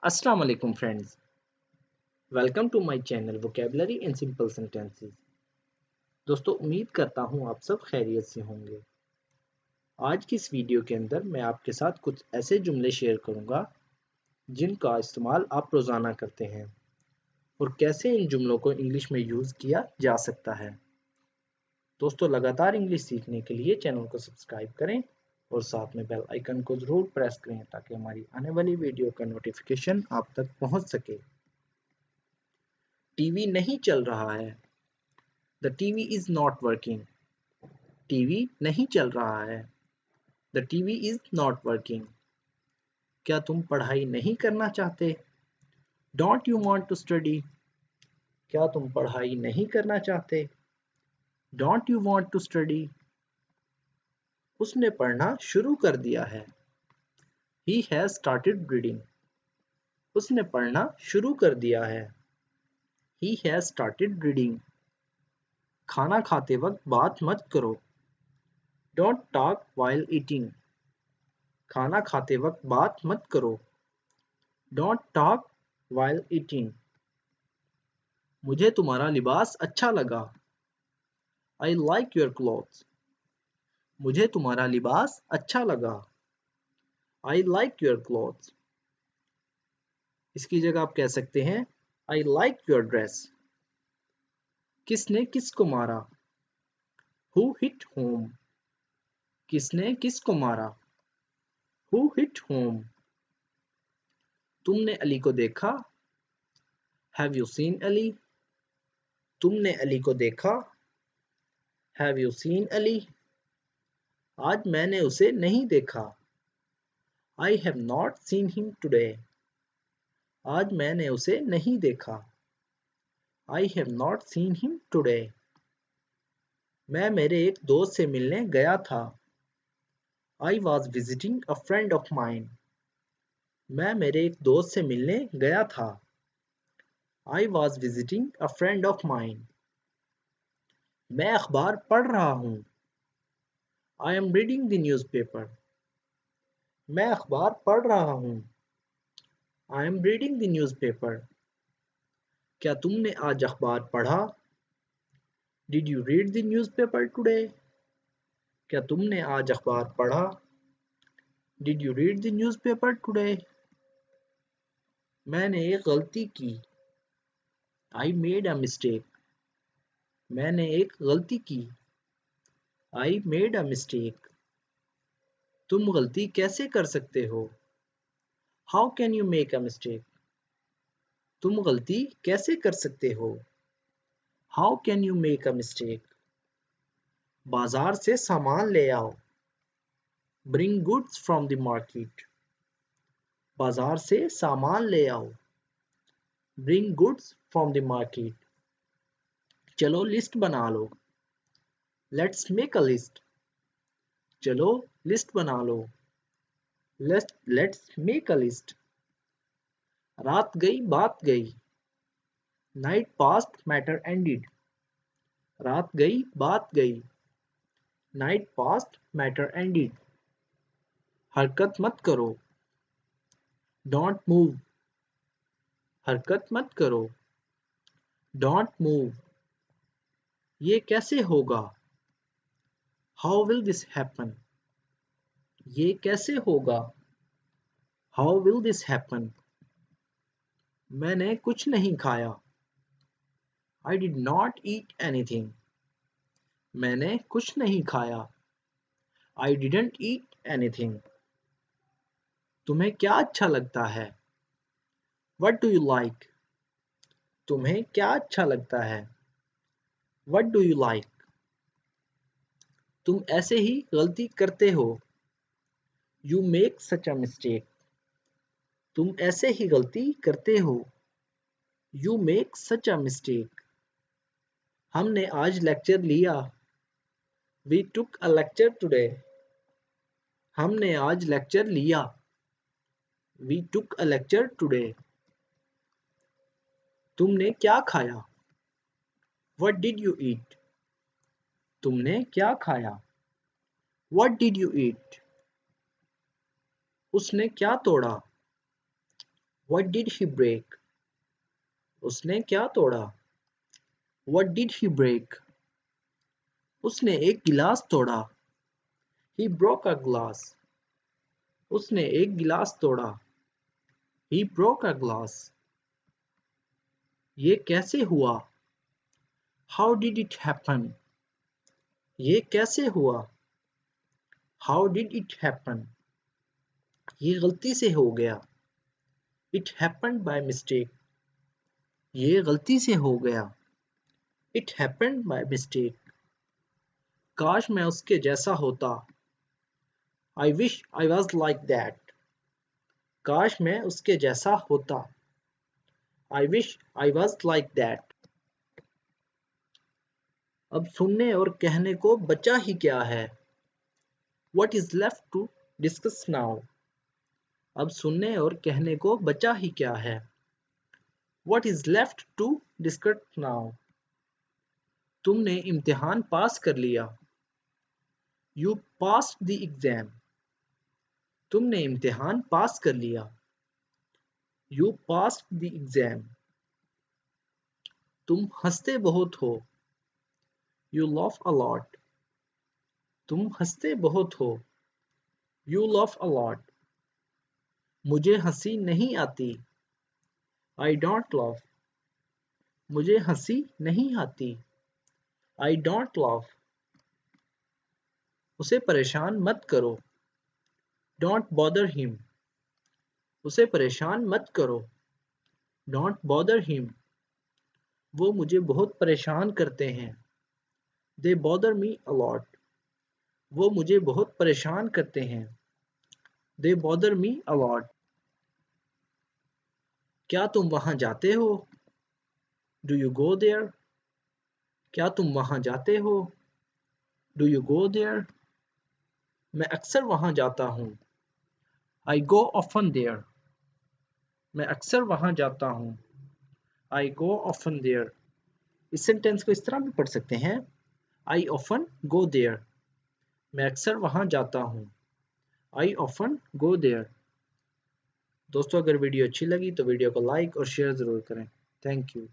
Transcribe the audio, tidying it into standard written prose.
अस्सलाम वालेकुम friends, welcome to my channel vocabulary in simple sentences. दोस्तों, उम्मीद करता हूँ आप सब खैरियत से होंगे। आज की इस वीडियो के अंदर मैं आपके साथ कुछ ऐसे जुमले शेयर करूँगा जिनका इस्तेमाल आप रोज़ाना करते हैं और कैसे इन जुमलों को इंग्लिश में यूज़ किया जा सकता है। दोस्तों, लगातार इंग्लिश सीखने के लिए चैनल को सब्सक्राइब करें और साथ में बेल आइकन को ज़रूर प्रेस करें ताकि हमारी आने वाली वीडियो का नोटिफिकेशन आप तक पहुँच सके। टीवी नहीं चल रहा है। The TV is not working. TV नहीं चल रहा है। The TV is not working. क्या तुम पढ़ाई नहीं करना चाहते? Don't you want to study? क्या तुम पढ़ाई नहीं करना चाहते? Don't you want to study? उसने पढ़ना शुरू कर दिया है। He has started reading. उसने पढ़ना शुरू कर दिया है। He has started reading. खाना खाते वक्त बात मत करो। Don't talk while eating. खाना खाते वक्त बात मत करो। Don't talk while eating. मुझे तुम्हारा लिबास अच्छा लगा। I like your clothes. मुझे तुम्हारा लिबास अच्छा लगा। I like your clothes. इसकी जगह आप कह सकते हैं I like your dress. किसने किसको मारा? Who hit whom? किसने किसको मारा? Who hit whom? तुमने अली को देखा? Have you seen Ali? तुमने अली को देखा? Have you seen Ali? आज मैंने उसे नहीं देखा। I have not seen him today. आज मैंने उसे नहीं देखा। I have not seen him today. मैं मेरे एक दोस्त से मिलने गया था। I was visiting a friend of mine. मैं मेरे एक दोस्त से मिलने गया था। I was visiting a friend of mine. मैं अखबार पढ़ रहा हूँ। I am reading the newspaper. मैं अखबार पढ़ रहा हूँ। I am reading the newspaper. क्या तुमने आज अखबार पढ़ा? Did you read the newspaper today? क्या तुमने आज अखबार पढ़ा? Did you read the newspaper today? मैंने एक गलती की। I made a mistake. मैंने एक गलती की। I made a mistake. तुम गलती कैसे कर सकते हो? How can you make a mistake? तुम गलती कैसे कर सकते हो? How can you make a mistake? बाजार से सामान ले आओ। Bring goods from the market. बाजार से सामान ले आओ। Bring goods from the market. चलो लिस्ट बना लो। Let's make a list. चलो लिस्ट बना लो। Let's make a list. रात गई बात गई। Night passed matter ended. रात गई बात गई। Night passed matter ended. हरकत मत करो। Don't move. हरकत मत करो। Don't move. ये कैसे होगा? How will this happen? ये कैसे होगा? How will this happen? मैंने कुछ नहीं खाया। I did not eat anything. मैंने कुछ नहीं खाया। I didn't eat anything. तुम्हें क्या अच्छा लगता है? What do you like? तुम्हें क्या अच्छा लगता है? What do you like? तुम ऐसे ही गलती करते हो। You make such a mistake. तुम ऐसे ही गलती करते हो। You make such a mistake. हमने आज लेक्चर लिया। We took a lecture today. हमने आज लेक्चर लिया। We took a lecture today. तुमने क्या खाया? What did you eat? तुमने क्या खाया? What did you eat? उसने क्या तोड़ा? What did he break? उसने क्या तोड़ा? What did he break? उसने एक गिलास तोड़ा. He broke a glass. उसने एक गिलास तोड़ा. He broke a glass. ये कैसे हुआ? How did it happen? ये कैसे हुआ? How did it happen? ये गलती से हो गया. It happened by mistake. ये गलती से हो गया. It happened by mistake. काश मैं उसके जैसा होता. I wish I was like that. काश मैं उसके जैसा होता. I wish I was like that. अब सुनने और कहने को बचा ही क्या है? What is left to discuss now? अब सुनने और कहने को बचा ही क्या है? What is left to discuss now? तुमने इम्तिहान पास कर लिया. You passed the exam. तुमने इम्तिहान पास कर लिया. You passed the exam. तुम हंसते बहुत हो. You laugh a lot. तुम हंसते बहुत हो. You laugh a lot. मुझे हंसी नहीं आती. I don't laugh. मुझे हंसी नहीं आती. I don't laugh. उसे परेशान मत करो. Don't bother him. उसे परेशान मत करो. Don't bother him. वो मुझे बहुत परेशान करते हैं. They bother me a lot. वो मुझे बहुत परेशान करते हैं. They bother me a lot. क्या तुम वहां जाते हो? Do you go there? क्या तुम वहां जाते हो? Do you go there? मैं अक्सर वहां जाता हूँ. I go often there. मैं अक्सर वहां जाता हूँ. I go often there. इस सेंटेंस को इस तरह भी पढ़ सकते हैं. I often go there. मैं अक्सर वहां जाता हूँ. I often go there. दोस्तों अगर वीडियो अच्छी लगी तो वीडियो को लाइक और शेयर ज़रूर करें. Thank you.